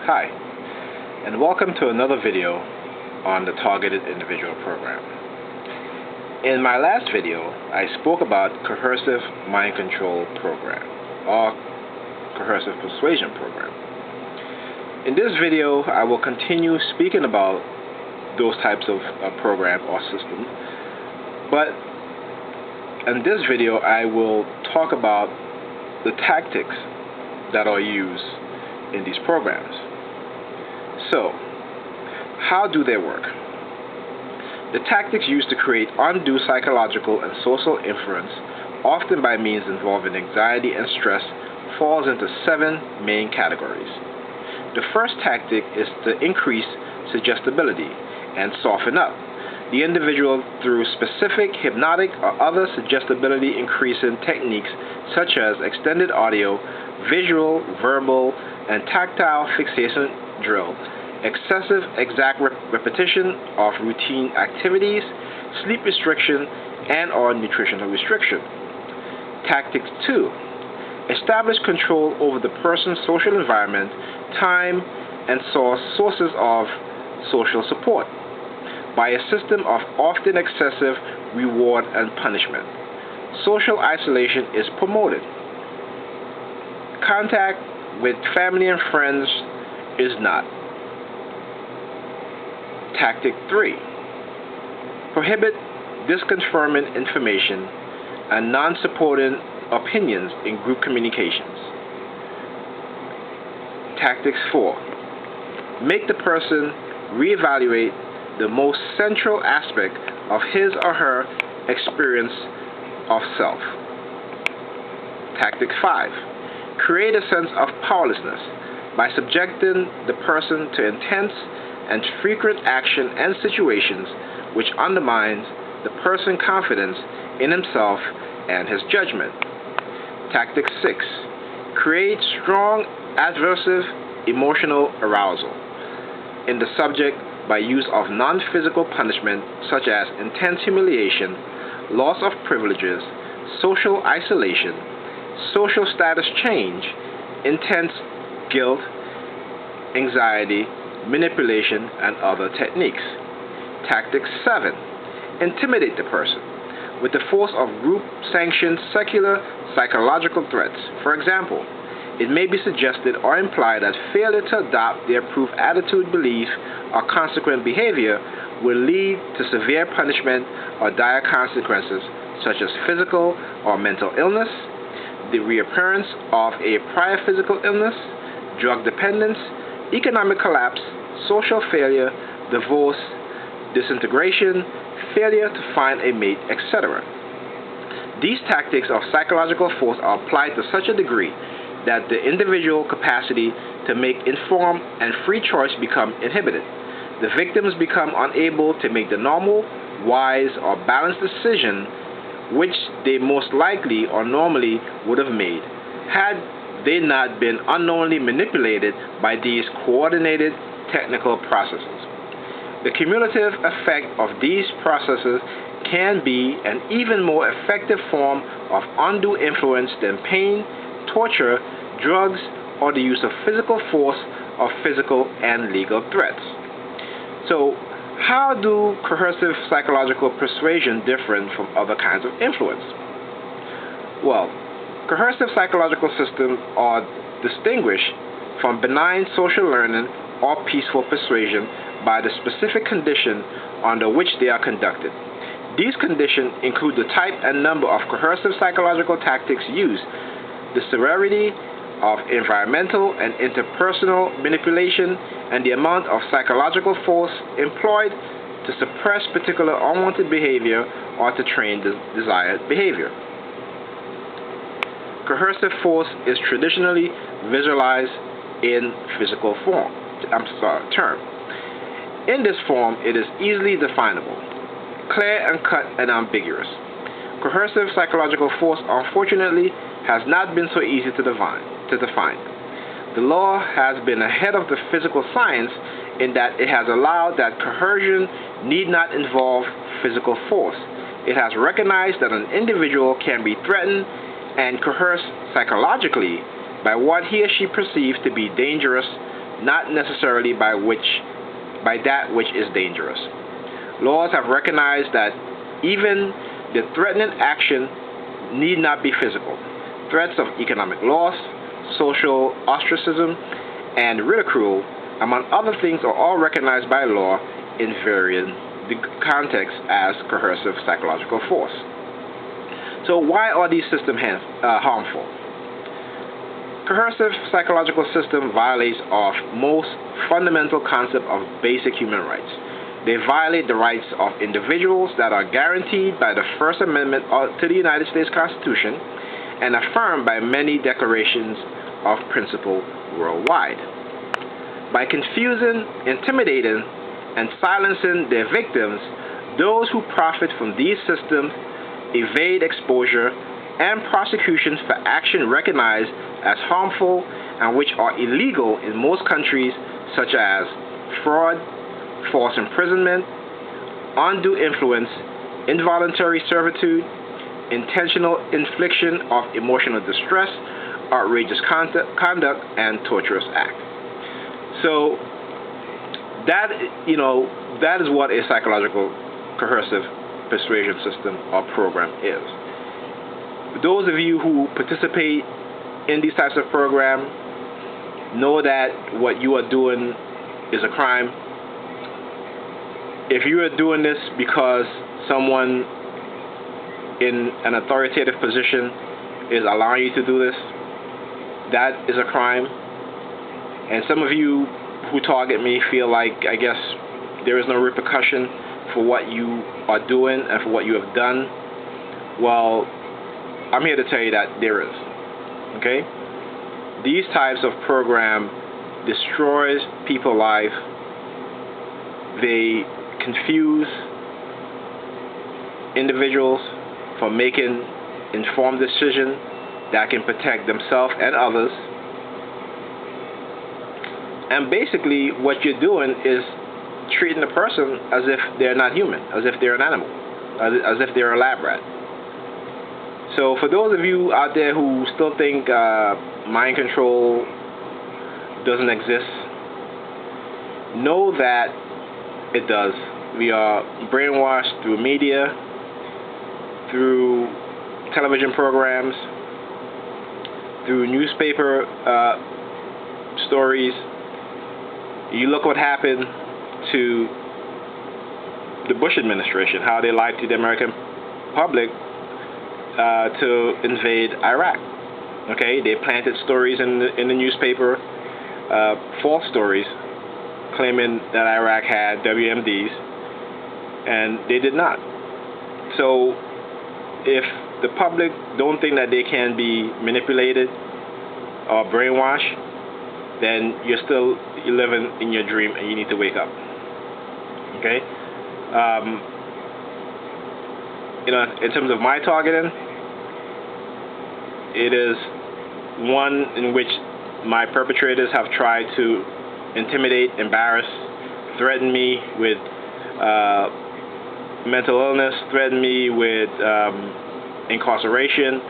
Hi, and welcome to another video on the Targeted Individual Program. In my last video, I spoke about Coercive Mind Control Program, or Coercive Persuasion Program. In this video, I will continue speaking about those types of program or system, but in this video, I will talk about the tactics that are used in these programs. So, how do they work? The tactics used to create undue psychological and social influence, often by means involving anxiety and stress, falls into 7 main categories. The first tactic is to increase suggestibility and soften up the individual through specific hypnotic or other suggestibility increasing techniques such as extended audio, visual, verbal, and tactile fixation drill, excessive exact repetition of routine activities, sleep restriction, and or nutritional restriction. Tactic 2. Establish control over the person's social environment, time, and sources of social support by a system of often excessive reward and punishment. Social isolation is promoted. Contact with family and friends is not. Tactic 3. Prohibit disconfirming information and non-supporting opinions in group communications. Tactics 4. Make the person reevaluate the most central aspect of his or her experience of self. Tactic 5. Create a sense of powerlessness by subjecting the person to intense and frequent action and situations which undermines the person's confidence in himself and his judgment. Tactic 6. Create strong aversive emotional arousal in the subject by use of non-physical punishment such as intense humiliation, loss of privileges, social isolation, social status change, intense guilt, anxiety, manipulation, and other techniques. Tactic 7. Intimidate the person with the force of group-sanctioned secular psychological threats. For example, it may be suggested or implied that failure to adopt the approved attitude, belief, or consequent behavior will lead to severe punishment or dire consequences such as physical or mental illness, the reappearance of a prior physical illness, drug dependence, economic collapse, social failure, divorce, disintegration, failure to find a mate, etc. These tactics of psychological force are applied to such a degree that the individual capacity to make informed and free choice become inhibited. The victims become unable to make the normal, wise, or balanced decision which they most likely or normally would have made had they not been unknowingly manipulated by these coordinated technical processes. The cumulative effect of these processes can be an even more effective form of undue influence than pain, torture, drugs, or the use of physical force or physical and legal threats. So, how do coercive psychological persuasion differ from other kinds of influence? Well, coercive psychological systems are distinguished from benign social learning or peaceful persuasion by the specific condition under which they are conducted. These conditions include the type and number of coercive psychological tactics used, the severity of environmental and interpersonal manipulation, and the amount of psychological force employed to suppress particular unwanted behavior or to train the desired behavior. Coercive force is traditionally visualized in physical term. In this form, it is easily definable, clear and cut and ambiguous. Coercive psychological force, unfortunately, has not been so easy to define. The law has been ahead of the physical science in that it has allowed that coercion need not involve physical force. It has recognized that an individual can be threatened and coerced psychologically by what he or she perceives to be dangerous, not necessarily by that which is dangerous. Laws have recognized that even the threatening action need not be physical. Threats of economic loss, social ostracism, and ridicule, among other things, are all recognized by law in varying contexts as coercive psychological force. So why are these systems harmful? Coercive psychological system violates our most fundamental concept of basic human rights. They violate the rights of individuals that are guaranteed by the First Amendment to the United States Constitution and affirmed by many declarations of principle worldwide. By confusing, intimidating, and silencing their victims, those who profit from these systems evade exposure and prosecution for action recognized as harmful and which are illegal in most countries, such as fraud, false imprisonment, undue influence, involuntary servitude, intentional infliction of emotional distress, outrageous conduct, and torturous act. So that is what a psychological coercive persuasion system or program is. Those of you who participate in these types of programs know that what you are doing is a crime. If you are doing this because someone in an authoritative position is allowing you to do this, that is a crime. And some of you who target me feel like, I guess, there is no repercussion for what you are doing and for what you have done. Well, I'm here to tell you that there is. Okay? These types of program destroys people's life. They confuse individuals from making informed decisions that can protect themselves and others. And basically, what you're doing is treating the person as if they're not human, as if they're an animal, as if they're a lab rat. So for those of you out there who still think mind control doesn't exist, know that it does. We are brainwashed through media, through television programs, through newspaper stories. You look what happened to the Bush administration, how they lied to the American public to invade Iraq. Okay, they planted stories in the newspaper, false stories, claiming that Iraq had WMDs, and they did not. So if the public don't think that they can be manipulated or brainwashed, then you're living in your dream and you need to wake up. Okay? In terms of my targeting, it is one in which my perpetrators have tried to intimidate, embarrass, threaten me with mental illness, threaten me with incarceration,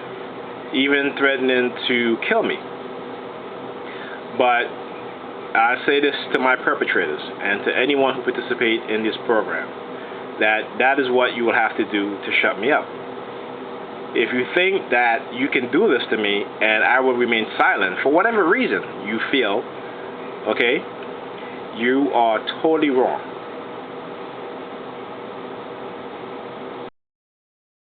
even threatening to kill me. But I say this to my perpetrators and to anyone who participates in this program, that is what you will have to do to shut me up. If you think that you can do this to me and I will remain silent for whatever reason you feel, okay, you are totally wrong.